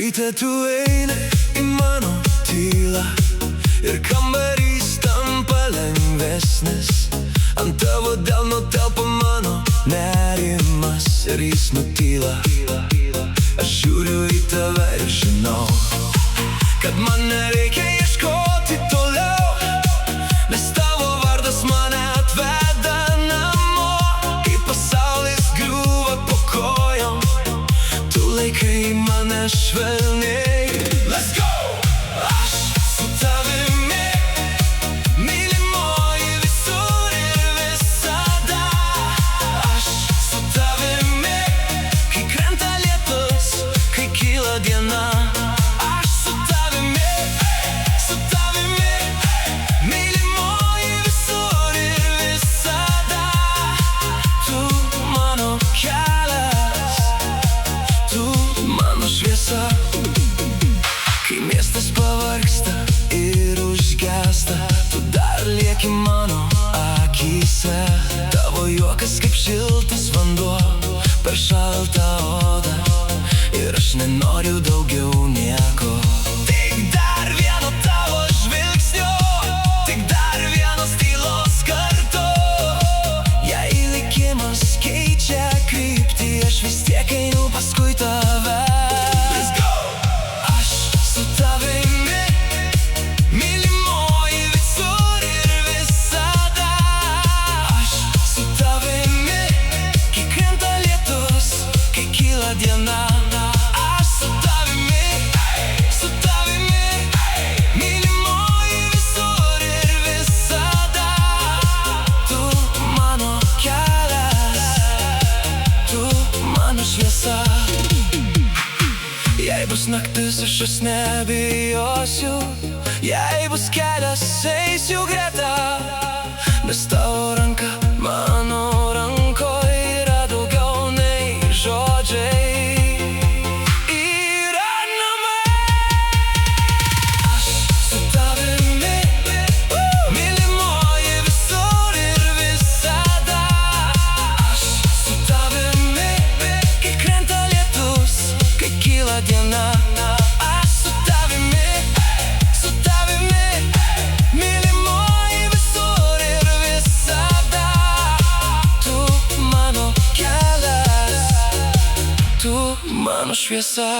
Ryte tu eini į mano tylą ir kambarys tampa lengvesnis. Ant tavo delno telpa mano nerimas ir jis nutyla. Aš žiūriu į tave ir žinau, kad man nereikia ieškoti toliau, nes tavo vardas mane atveda namo. Kai pasaulis griūva po kojom, tu laikai mane švelniai. Let's go! Aš su tavimi, mylimoji, visur ir visada. Aš su tavimi, kai krenta lietus, kai kyla diena. Aš su tavimi, mylimoji, visur ir visada. Tu mano kelias, tu mano šviesa. Kai miestas pavargsta ir užgęsta, tu dar lieki mano akyse. Tavo juokas kaip šiltas vanduo per šaltą odą, ir aš nenoriu daugiau nieko. Tik dar vieno tavo žvilgsnio, tik dar vienos tylos kartu. Jei likimas keičia kryptį, aš vis tiek einu paskui tave. Let's go! Aš su tavimi, mylimoji, visur ir visada. Aš su tavimi, kai krenta lietus, kai kyla diena. Aš su tavimi, mylimoji, visur ir visada. Tu mano kelias, tu mano šviesa. Jei bus naktis, aš nebijosiu, jei bus kelias, eisiu greta, nes tavo ranka mano rankoje yra daugiau nei žodžiai. Yra namai. Aš su tavimi, mylimoji, visur ir visada. Aš su tavimi, kai krenta lietus, kai kyla diena. Aš su tavimi, mylimoji, visur ir visada. Tu mano kelias, tu mano šviesa.